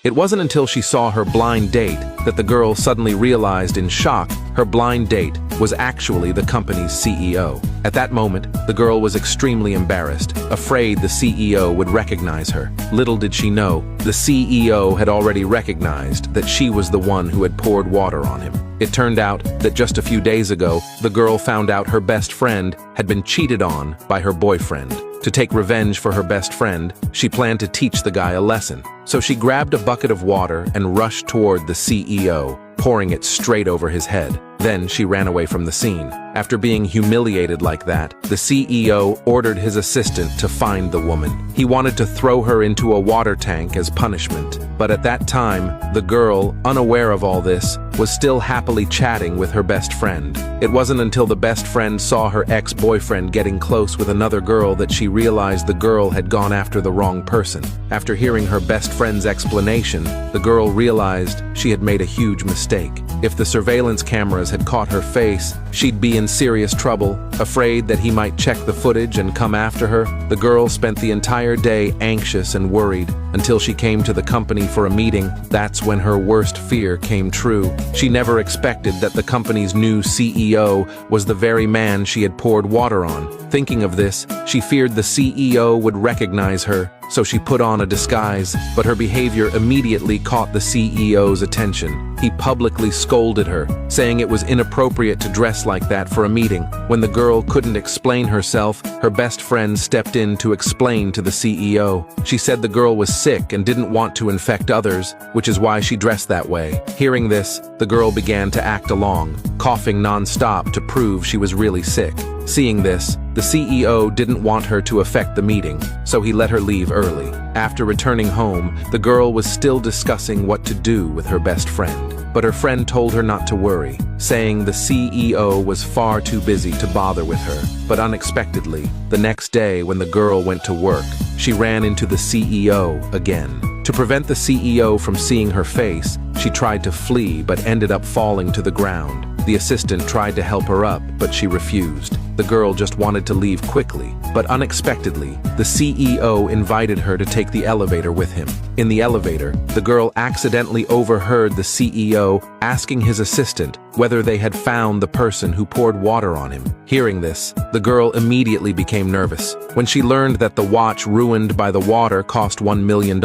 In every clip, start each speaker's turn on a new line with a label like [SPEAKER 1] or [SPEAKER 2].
[SPEAKER 1] It wasn't until she saw her blind date that the girl suddenly realized in shock her blind date was actually the company's CEO. At that moment, the girl was extremely embarrassed, afraid the CEO would recognize her. Little did she know, the CEO had already recognized that she was the one who had poured water on him. It turned out that just a few days ago, the girl found out her best friend had been cheated on by her boyfriend. To take revenge for her best friend, she planned to teach the guy a lesson. So she grabbed a bucket of water and rushed toward the CEO, pouring it straight over his head. Then she ran away from the scene. After being humiliated like that, the CEO ordered his assistant to find the woman. He wanted to throw her into a water tank as punishment. But at that time, the girl, unaware of all this, was still happily chatting with her best friend. It wasn't until the best friend saw her ex-boyfriend getting close with another girl that she realized the girl had gone after the wrong person. After hearing her best friend's explanation, the girl realized she had made a huge mistake. If the surveillance cameras had caught her face, she'd be in serious trouble. Afraid that he might check the footage and come after her, the girl spent the entire day anxious and worried until she came to the company for a meeting. That's when her worst fear came true. She never expected that the company's new CEO was the very man she had poured water on. Thinking of this, she feared the CEO would recognize her, so she put on a disguise, but her behavior immediately caught the CEO's attention. He publicly scolded her, saying it was inappropriate to dress like that for a meeting. When the girl couldn't explain herself, her best friend stepped in to explain to the CEO. She said the girl was sick and didn't want to infect others, which is why she dressed that way. Hearing this, the girl began to act along, coughing non-stop to prove she was really sick. Seeing this, the CEO didn't want her to affect the meeting, so he let her leave early. After returning home, the girl was still discussing what to do with her best friend. But her friend told her not to worry, saying the CEO was far too busy to bother with her. But unexpectedly, the next day when the girl went to work, she ran into the CEO again. To prevent the CEO from seeing her face, she tried to flee but ended up falling to the ground. The assistant tried to help her up, but she refused. The girl just wanted to leave quickly, but unexpectedly, the CEO invited her to take the elevator with him. In the elevator, the girl accidentally overheard the CEO asking his assistant whether they had found the person who poured water on him. Hearing this, the girl immediately became nervous. When she learned that the watch ruined by the water cost $1 million,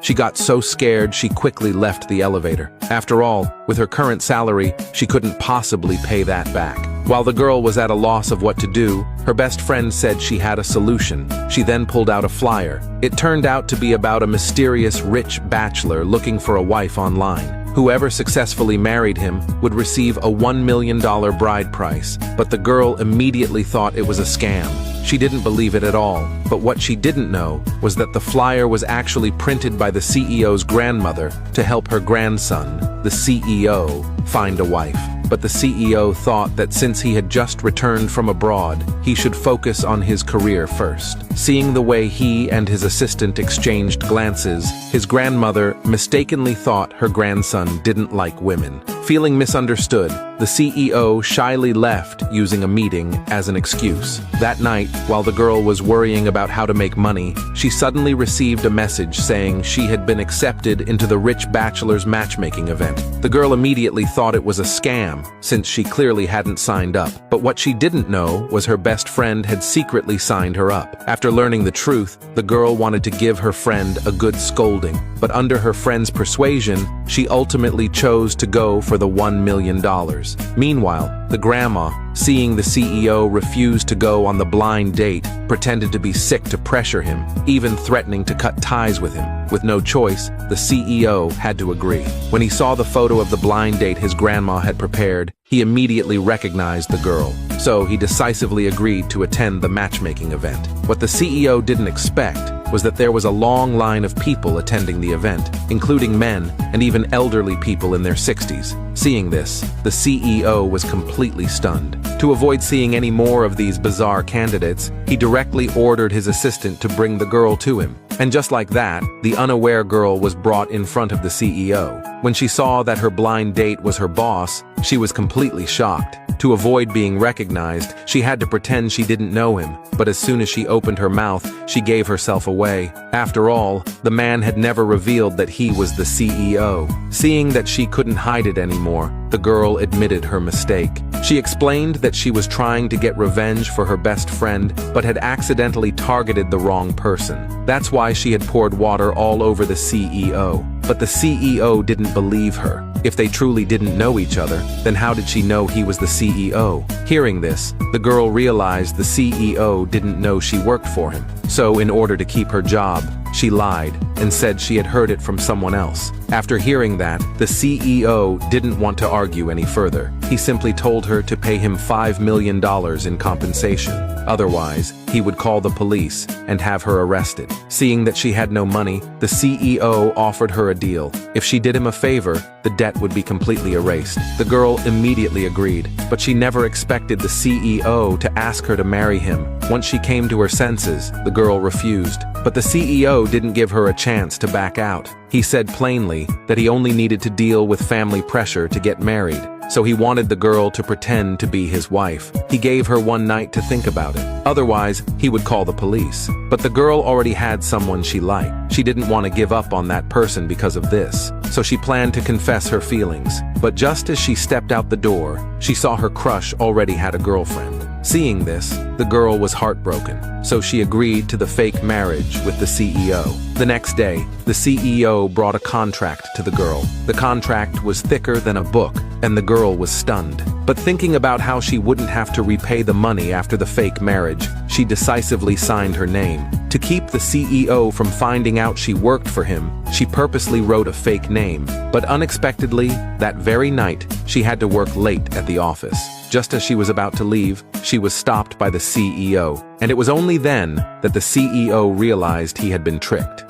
[SPEAKER 1] she got so scared she quickly left the elevator. After all, with her current salary, she couldn't possibly pay that back. While the girl was at a loss of what to do, her best friend said she had a solution. She then pulled out a flyer. It turned out to be about a mysterious rich bachelor looking for a wife online. Whoever successfully married him would receive a $1 million bride price, but the girl immediately thought it was a scam. She didn't believe it at all, but what she didn't know was that the flyer was actually printed by the CEO's grandmother to help her grandson, the CEO, find a wife. But the CEO thought that since he had just returned from abroad, he should focus on his career first. Seeing the way he and his assistant exchanged glances, his grandmother mistakenly thought her grandson didn't like women. Feeling misunderstood, the CEO shyly left using a meeting as an excuse. That night, while the girl was worrying about how to make money, she suddenly received a message saying she had been accepted into the rich bachelor's matchmaking event. The girl immediately thought it was a scam, since she clearly hadn't signed up. But what she didn't know was her best friend had secretly signed her up. After learning the truth, the girl wanted to give her friend a good scolding. But under her friend's persuasion, she ultimately chose to go for the $1 million. Meanwhile, the grandma, seeing the CEO refuse to go on the blind date, pretended to be sick to pressure him, even threatening to cut ties with him. With no choice, the CEO had to agree. When he saw the photo of the blind date his grandma had prepared, he immediately recognized the girl. So he decisively agreed to attend the matchmaking event. What the CEO didn't expect was that there was a long line of people attending the event, including men and even elderly people in their 60s. Seeing this, the CEO was completely stunned. To avoid seeing any more of these bizarre candidates, he directly ordered his assistant to bring the girl to him. And just like that, the unaware girl was brought in front of the CEO. When she saw that her blind date was her boss, she was completely shocked. To avoid being recognized, she had to pretend she didn't know him, but as soon as she opened her mouth, she gave herself away. After all, the man had never revealed that he was the CEO. Seeing that she couldn't hide it anymore, the girl admitted her mistake. She explained that she was trying to get revenge for her best friend, but had accidentally targeted the wrong person. That's why she had poured water all over the CEO. But the CEO didn't believe her. If they truly didn't know each other, then how did she know he was the CEO? Hearing this, the girl realized the CEO didn't know she worked for him. So in order to keep her job, she lied and said she had heard it from someone else. After hearing that, the CEO didn't want to argue any further. He simply told her to pay him $5 million in compensation. Otherwise, he would call the police and have her arrested. Seeing that she had no money, the CEO offered her a deal. If she did him a favor, the debt would be completely erased. The girl immediately agreed, but she never expected the CEO to ask her to marry him. Once she came to her senses, the girl refused. But the CEO didn't give her a chance to back out. He said plainly that he only needed to deal with family pressure to get married. So he wanted the girl to pretend to be his wife. He gave her one night to think about it. Otherwise, he would call the police. But the girl already had someone she liked. She didn't want to give up on that person because of this. So she planned to confess her feelings. But just as she stepped out the door, she saw her crush already had a girlfriend. Seeing this, the girl was heartbroken. So she agreed to the fake marriage with the CEO. The next day, the CEO brought a contract to the girl. The contract was thicker than a book, and the girl was stunned. But thinking about how she wouldn't have to repay the money after the fake marriage, she decisively signed her name. To keep the CEO from finding out she worked for him, she purposely wrote a fake name. But unexpectedly, that very night, she had to work late at the office. Just as she was about to leave, she was stopped by the CEO. And it was only then that the CEO realized he had been tricked.